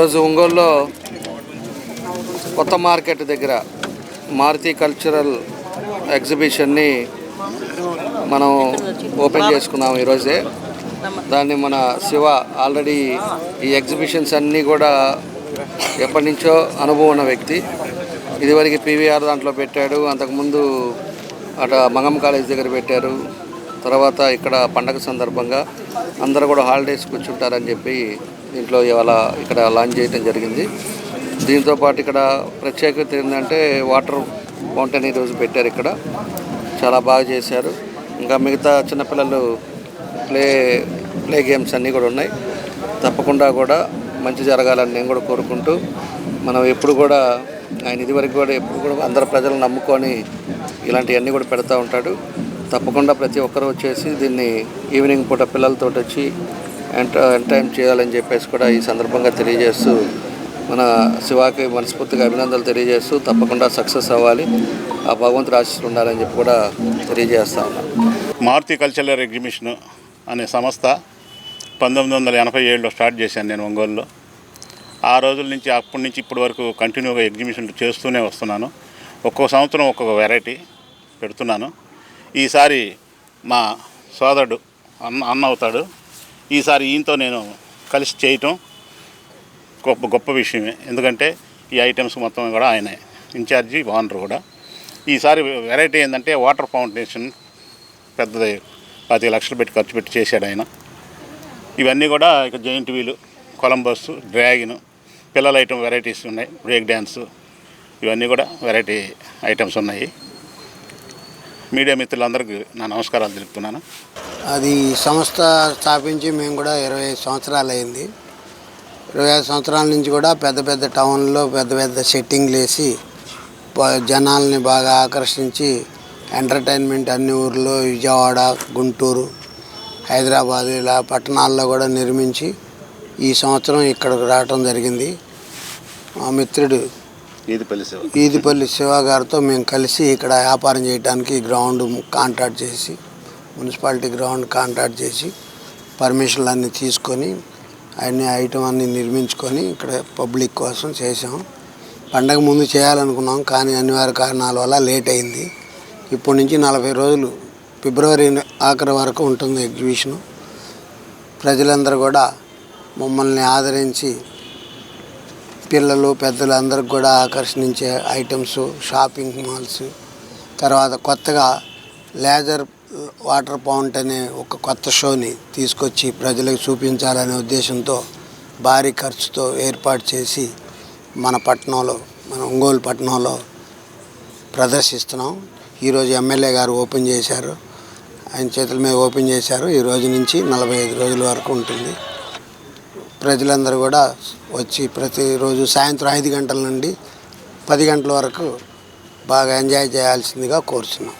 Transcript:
ఈరోజు ఒంగోలులో కొత్త మార్కెట్ దగ్గర మారుతి కల్చరల్ ఎగ్జిబిషన్ని మనం ఓపెన్ చేసుకున్నాము ఈరోజే. దాన్ని మన శివ ఆల్రెడీ ఈ ఎగ్జిబిషన్స్ అన్నీ కూడా ఎప్పటి నుంచో అనుభవం ఉన్న వ్యక్తి. ఇదివరకు పీవీఆర్ దాంట్లో పెట్టాడు, అంతకుముందు అటు మంగమ్మ కాలేజ్ దగ్గర పెట్టారు. తర్వాత ఇక్కడ పండగ సందర్భంగా అందరూ కూడా హాలిడేస్ కూర్చుంటారని చెప్పి దీంట్లో ఇవాళ ఇక్కడ లాంచ్ చేయడం జరిగింది. దీంతోపాటు ఇక్కడ ప్రత్యేకత ఏంటంటే వాటర్ ఫౌంటైన్ ఈరోజు పెట్టారు. ఇక్కడ చాలా బాగా చేశారు. ఇంకా మిగతా చిన్నపిల్లలు ప్లే గేమ్స్ అన్నీ కూడా ఉన్నాయి. తప్పకుండా కూడా మంచి జరగాలని నేను కూడా కోరుకుంటూ, మనం ఎప్పుడు కూడా ఆయన ఇదివరకు కూడా ఎప్పుడు కూడా అందరు ప్రజలను నమ్ముకొని ఇలాంటివన్నీ కూడా పెడతా ఉంటాడు. తప్పకుండా ప్రతి ఒక్కరూ వచ్చేసి దీన్ని ఈవినింగ్ పూట పిల్లలతో వచ్చి ఎంటర్టైన్ చేయాలని చెప్పేసి కూడా ఈ సందర్భంగా తెలియజేస్తూ, మన శివాకి మనస్ఫూర్తిగా అభినందనలు తెలియజేస్తూ తప్పకుండా సక్సెస్ అవ్వాలి, ఆ భగవంతుడు ఆశీస్సులు ఉండాలని చెప్పి కూడా తెలియజేస్తా ఉన్నాను. మారుతి కల్చరల్ ఎగ్జిబిషన్ అనే సంస్థ 1987లో స్టార్ట్ చేశాను నేను ఒంగోలులో. ఆ రోజుల నుంచి అప్పటి నుంచి ఇప్పటి వరకు కంటిన్యూగా ఎగ్జిబిషన్లు చేస్తూనే వస్తున్నాను. ఒక్కో సంవత్సరం ఒక్కొక్క వెరైటీ పెడుతున్నాను. ఈసారి మా సోదరుడు అన్న అవుతాడు. ఈసారి ఈయనతో నేను కలిసి చేయటం గొప్ప విషయమే. ఎందుకంటే ఈ ఐటమ్స్ మొత్తం కూడా ఆయనే ఇన్ఛార్జి, ఓనర్ కూడా. ఈసారి వెరైటీ ఏంటంటే వాటర్ ఫౌంటేషన్ పెద్దది 10 లక్షలు పెట్టి ఖర్చు పెట్టి చేశాడు ఆయన. ఇవన్నీ కూడా ఇక జైంట్ వీలు, కొలంబస్, డ్రాగన్, పిల్లల ఐటమ్ వెరైటీస్ ఉన్నాయి, బ్రేక్ డ్యాన్స్, ఇవన్నీ కూడా వెరైటీ ఐటమ్స్ ఉన్నాయి. మీడియా మిత్రులందరికీ నా నమస్కారాలు తెలుపుతున్నాను. అది సంస్థ స్థాపించి మేము కూడా 25 సంవత్సరాలు అయింది. 25 సంవత్సరాల నుంచి కూడా పెద్ద పెద్ద టౌన్లో పెద్ద సెట్టింగ్లు వేసి జనాల్ని బాగా ఆకర్షించి ఎంటర్టైన్మెంట్ అన్ని ఊర్లో, విజయవాడ, గుంటూరు, హైదరాబాద్ ఇలా పట్టణాల్లో కూడా నిర్మించి ఈ సంవత్సరం ఇక్కడికి రావటం జరిగింది. మా మిత్రుడు ఈదిపల్లి శివ గారితో మేము కలిసి ఇక్కడ వ్యాపారం చేయడానికి గ్రౌండ్ కాంట్రాక్ట్ చేసి, మున్సిపాలిటీ గ్రౌండ్ కాంట్రాక్ట్ చేసి పర్మిషన్లు అన్నీ తీసుకొని అన్ని ఐటమ్ అన్నీ నిర్మించుకొని ఇక్కడ పబ్లిక్ కోసం చేసాం. పండగ ముందు చేయాలనుకున్నాం, కానీ అనివార్య కారణాల వల్ల లేట్ అయింది. ఇప్పటి నుంచి 40 రోజులు, ఫిబ్రవరి ఆఖరి వరకు ఉంటుంది ఎగ్జిబిషను. ప్రజలందరూ కూడా మమ్మల్ని ఆదరించి పిల్లలు పెద్దలు అందరికి కూడా ఆకర్షించే ఐటమ్స్, షాపింగ్ మాల్స్, తర్వాత కొత్తగా లేజర్ వాటర్ పౌంట్ అనే ఒక కొత్త షోని తీసుకొచ్చి ప్రజలకు చూపించాలనే ఉద్దేశంతో భారీ ఖర్చుతో ఏర్పాటు చేసి మన ఒంగోలు పట్టణంలో ప్రదర్శిస్తున్నాం. ఈరోజు ఎమ్మెల్యే గారు ఓపెన్ చేశారు, ఆయన చేతుల మీద ఓపెన్ చేశారు. ఈ రోజు నుంచి 45 రోజుల వరకు ఉంటుంది. ప్రజలందరూ కూడా వచ్చి ప్రతిరోజు సాయంత్రం 5 గంటల నుండి 10 గంటల వరకు బాగా ఎంజాయ్ చేయాల్సిందిగా కోరుతున్నాం.